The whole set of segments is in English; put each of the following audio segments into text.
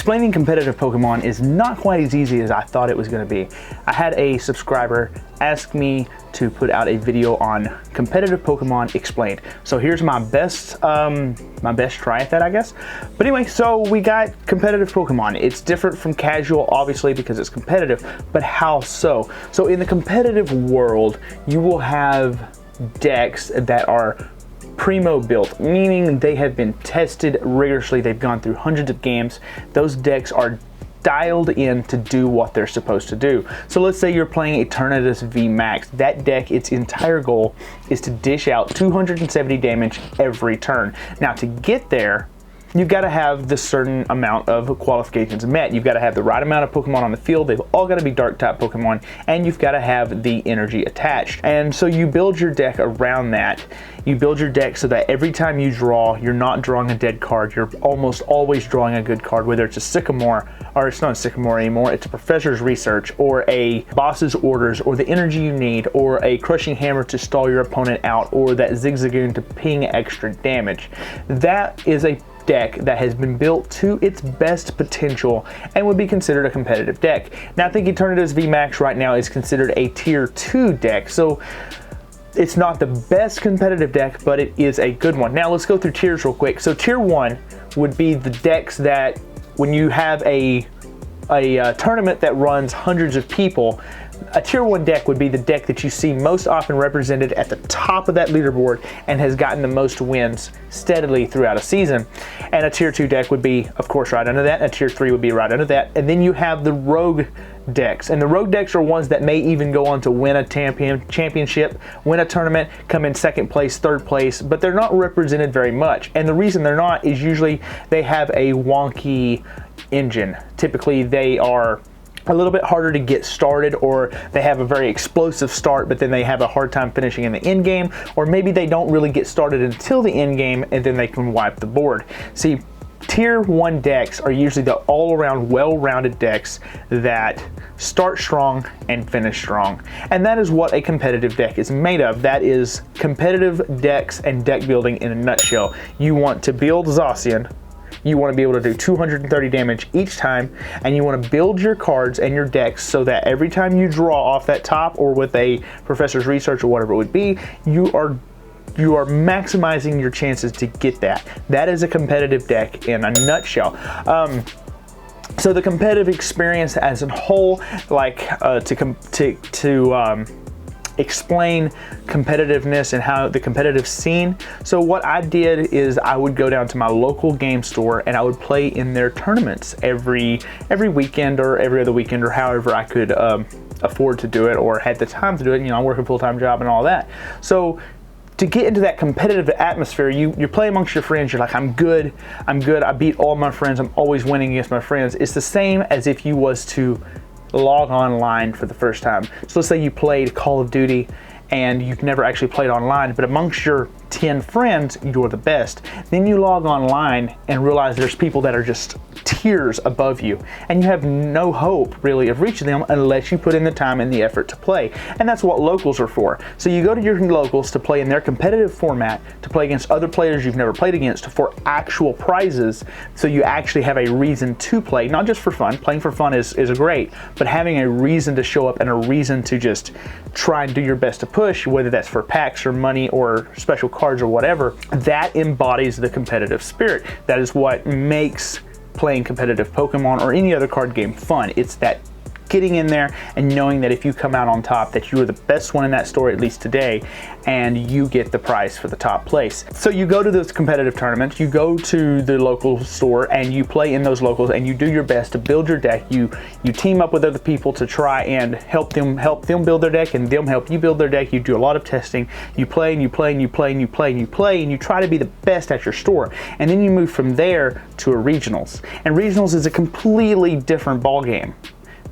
explaining competitive Pokemon is not quite as easy as I thought it was going to be. I had a subscriber ask me to put out a video on competitive Pokemon explained. So here's my best try at that, I guess. But anyway, so we got competitive Pokemon. It's different from casual, obviously, because it's competitive, but how so? So in the competitive world, you will have decks that are primo built, meaning they have been tested rigorously. They've gone through hundreds of games. Those decks are dialed in to do what they're supposed to do. So let's say you're playing Eternatus VMAX. That deck, its entire goal is to dish out 270 damage every turn. Now to get there, you've got to have the certain amount of qualifications met. You've got to have the right amount of Pokemon on the field. They've all got to be dark type Pokemon, and you've got to have the energy attached. And so you build your deck around that. You build your deck so that every time you draw, you're not drawing a dead card. You're almost always drawing a good card, whether it's a Sycamore, or it's not a Sycamore anymore, it's a Professor's Research, or a Boss's Orders, or the energy you need, or a Crushing Hammer to stall your opponent out, or that Zigzagoon to ping extra damage. That is a deck that has been built to its best potential and would be considered a competitive deck. Now I think Eternatus VMAX right now is considered a tier 2 deck, so it's not the best competitive deck, but it is a good one. Now let's go through tiers real quick. So tier 1 would be the decks that when you have a tournament that runs hundreds of people, a tier 1 deck would be the deck that you see most often represented at the top of that leaderboard and has gotten the most wins steadily throughout a season. And a tier 2 deck would be, of course, right under that, and a tier 3 would be right under that. And then you have the rogue decks, and the rogue decks are ones that may even go on to win a championship, win a tournament, come in second place, third place, but they're not represented very much. And the reason they're not is usually they have a wonky engine. Typically they are a little bit harder to get started, or they have a very explosive start, but then they have a hard time finishing in the end game, or maybe they don't really get started until the end game and then they can wipe the board. See, tier 1 decks are usually the all-around well-rounded decks that start strong and finish strong. And that is what a competitive deck is made of. That is competitive decks and deck building in a nutshell. You want to build Zacian. You want to be able to do 230 damage each time, and you want to build your cards and your decks so that every time you draw off that top, or with a Professor's Research or whatever it would be, you are maximizing your chances to get that. That is a competitive deck in a nutshell. So the competitive experience as a whole, like to explain competitiveness and how the competitive scene. So what I did is I would go down to my local game store and I would play in their tournaments every weekend or every other weekend, or however I could afford to do it or had the time to do it. You know, I'm working a full-time job and all that. So to get into that competitive atmosphere, you play amongst your friends. You're like, I'm good, I beat all my friends, I'm always winning against my friends. It's the same as if you was to log online for the first time. So let's say you played Call of Duty and you've never actually played online, but amongst your 10 friends, you're the best. Then you log online and realize there's people that are just tiers above you, and you have no hope really of reaching them unless you put in the time and the effort to play. And that's what locals are for. So you go to your locals to play in their competitive format, to play against other players you've never played against for actual prizes, so you actually have a reason to play, not just for fun. Playing for fun is great, but having a reason to show up and a reason to just try and do your best to push, whether that's for packs or money or special cards or whatever, that embodies the competitive spirit. That is what makes playing competitive Pokemon or any other card game fun. It's that getting in there and knowing that if you come out on top, that you are the best one in that store, at least today, and you get the prize for the top place. So you go to those competitive tournaments, you go to the local store and you play in those locals, and you do your best to build your deck. You team up with other people to try and help them build their deck, and them help you build their deck. You do a lot of testing. You play and you play and you play and you play and you play, and you try to be the best at your store. And then you move from there to a regionals. And regionals is a completely different ball game,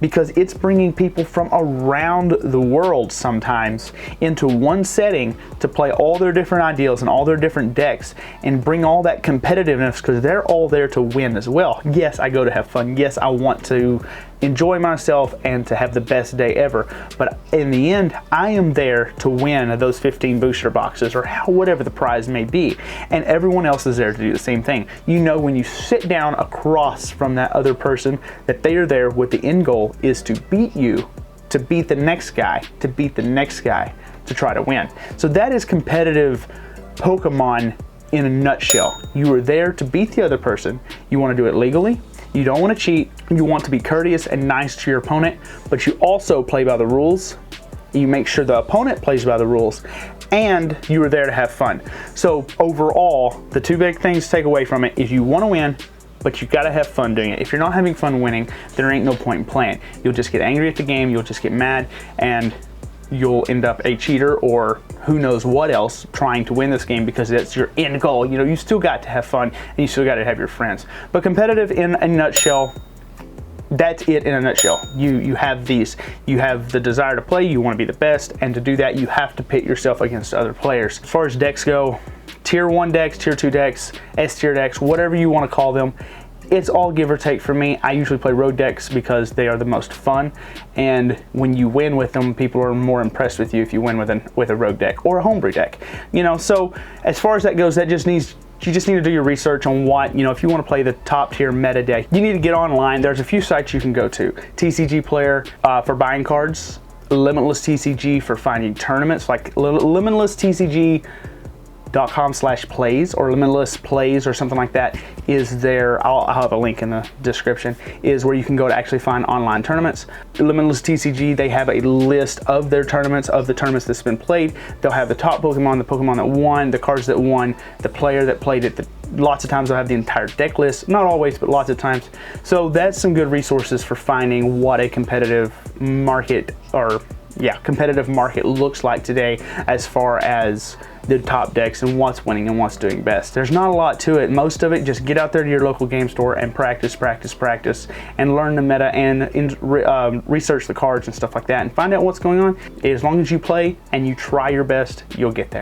because it's bringing people from around the world sometimes into one setting to play all their different ideals and all their different decks and bring all that competitiveness, because they're all there to win as well. Yes, I go to have fun. Yes, I want to enjoy myself and to have the best day ever. But in the end, I am there to win those 15 booster boxes or whatever the prize may be. And everyone else is there to do the same thing. You know, when you sit down across from that other person, that they are there with the end goal is to beat you, to beat the next guy, to beat the next guy, to try to win. So that is competitive Pokemon in a nutshell. You are there to beat the other person. You want to do it legally. You don't want to cheat. You want to be courteous and nice to your opponent, but you also play by the rules. You make sure the opponent plays by the rules, and you are there to have fun. So overall, the two big things to take away from it is you want to win, but you gotta have fun doing it. If you're not having fun winning, there ain't no point in playing. You'll just get angry at the game, you'll just get mad, and you'll end up a cheater or who knows what else trying to win this game because that's your end goal. You know, you still got to have fun and you still got to have your friends. But competitive in a nutshell, that's it in a nutshell. You have these. You have the desire to play, you want to be the best, and to do that you have to pit yourself against other players. As far as decks go, tier 1 decks, tier 2 decks, S tier decks, whatever you want to call them, it's all give or take for me. I usually play road decks because they are the most fun, and when you win with them, people are more impressed with you if you win with a road deck or a homebrew deck. You know, so as far as that goes, you just need to do your research on what, you know, if you want to play the top tier meta deck, you need to get online. There's a few sites you can go to. TCG Player for buying cards, Limitless TCG for finding tournaments, like Limitless TCG.com/plays or Limitless Plays or something like that is there. I'll have a link in the description, is where you can go to actually find online tournaments. Limitless TCG, they have a list of their tournaments, of the tournaments that's been played. They'll have the top Pokemon, the Pokemon that won, the cards that won, the player that played it. Lots of times they'll have the entire deck list, not always, but lots of times. So that's some good resources for finding what a competitive market competitive market looks like today as far as the top decks and what's winning and what's doing best. There's not a lot to it. Most of it, just get out there to your local game store and practice, and learn the meta and research the cards and stuff like that and find out what's going on. As long as you play and you try your best, you'll get there.